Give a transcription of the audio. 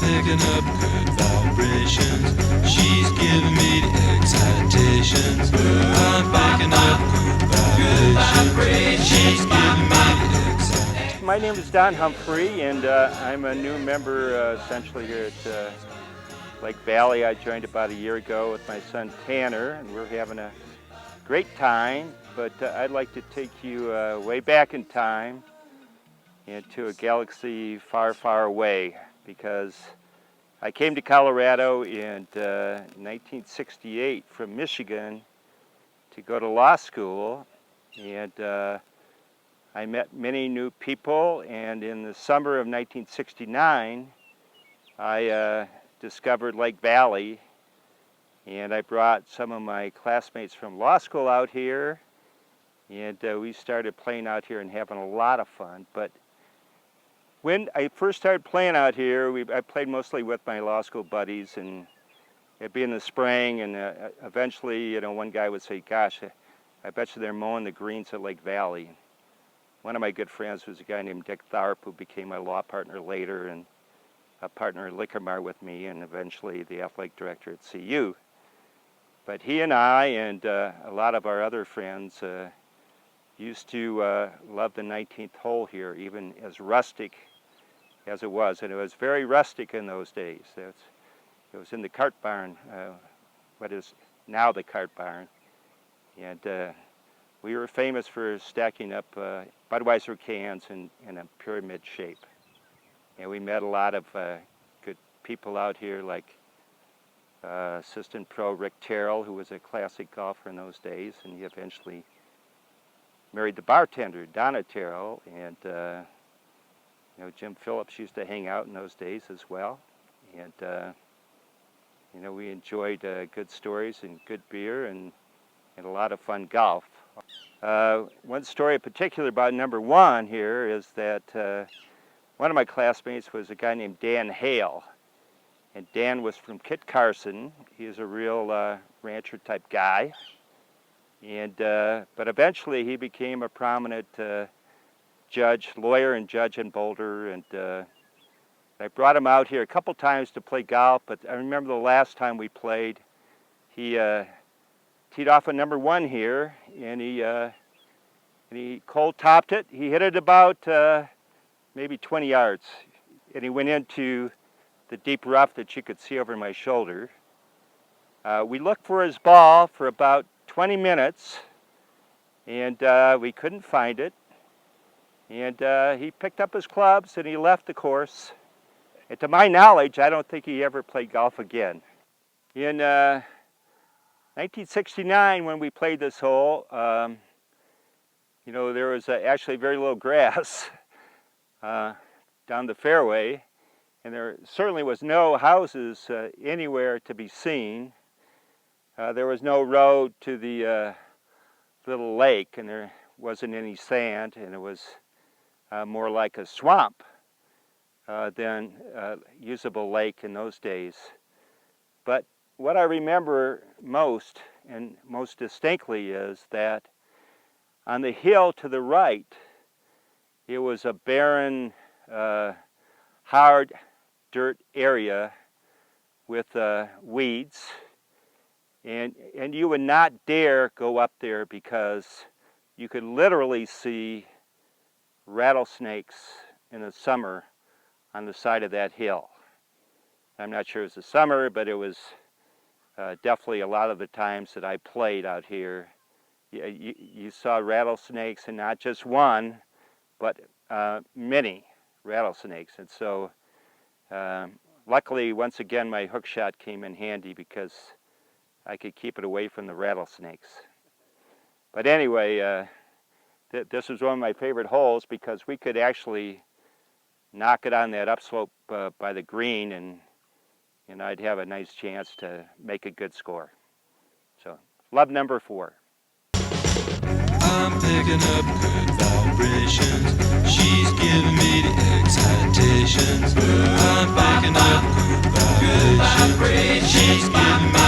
picking up good vibrations. She's giving me the excitations. I'm picking up good vibrations. She's giving me the excitations. My name is Don Humphrey, and I'm a new member essentially here at Lake Valley. I joined about a year ago with my son Tanner, and we're having a great time. But I'd like to take you way back in time into a galaxy far, far away, because I came to Colorado in 1968 from Michigan to go to law school, and I met many new people, and in the summer of 1969 I discovered Lake Valley, and I brought some of my classmates from law school out here, and we started playing out here and having a lot of fun. But when I first started playing out here, I played mostly with my law school buddies, and it'd be in the spring, and eventually, you know, one guy would say, "Gosh, I bet you they're mowing the greens at Lake Valley." One of my good friends was a guy named Dick Tharp, who became my law partner later, and a partner at Liquor Mart with me, and eventually the athletic director at CU. But he and I and a lot of our other friends used to love the 19th hole here, even as rustic as it was. And it was very rustic in those days. It was in the cart barn, what is now the cart barn. And we were famous for stacking up Budweiser cans in a pyramid shape. And we met a lot of good people out here, like assistant pro Rick Terrell, who was a classic golfer in those days, and he eventually married the bartender, Donna Terrell, and you know, Jim Phillips used to hang out in those days as well. And you know, we enjoyed good stories and good beer and a lot of fun golf. One story in particular about number one here is that one of my classmates was a guy named Dan Hale, and Dan was from Kit Carson. He was a real rancher type guy, and but eventually he became a prominent lawyer and judge in Boulder, and I brought him out here a couple times to play golf. But I remember the last time we played, he teed off a number one here, and he cold topped it. He hit it about maybe 20 yards, and he went into the deep rough that you could see over my shoulder. We looked for his ball for about 20 minutes, and we couldn't find it. And he picked up his clubs and he left the course. And to my knowledge, I don't think he ever played golf again. In 1969, when we played this hole, you know, there was actually very little grass down the fairway, and there certainly was no houses anywhere to be seen. There was no road to the little lake, and there wasn't any sand, and it was more like a swamp than a usable lake in those days. But what I remember most, and most distinctly, is that on the hill to the right, it was a barren, hard dirt area with weeds, and you would not dare go up there because you could literally see rattlesnakes in the summer on the side of that hill. I'm not sure it was the summer, but it was definitely a lot of the times that I played out here. You saw rattlesnakes, and not just one, but many rattlesnakes. And so luckily, once again, my hook shot came in handy because I could keep it away from the rattlesnakes. But anyway, this was one of my favorite holes because we could actually knock it on that upslope by the green, and I'd have a nice chance to make a good score. So, love number 4. I'm picking up good vibrations. She's giving me the excitations. I'm picking up good vibrations. She's giving me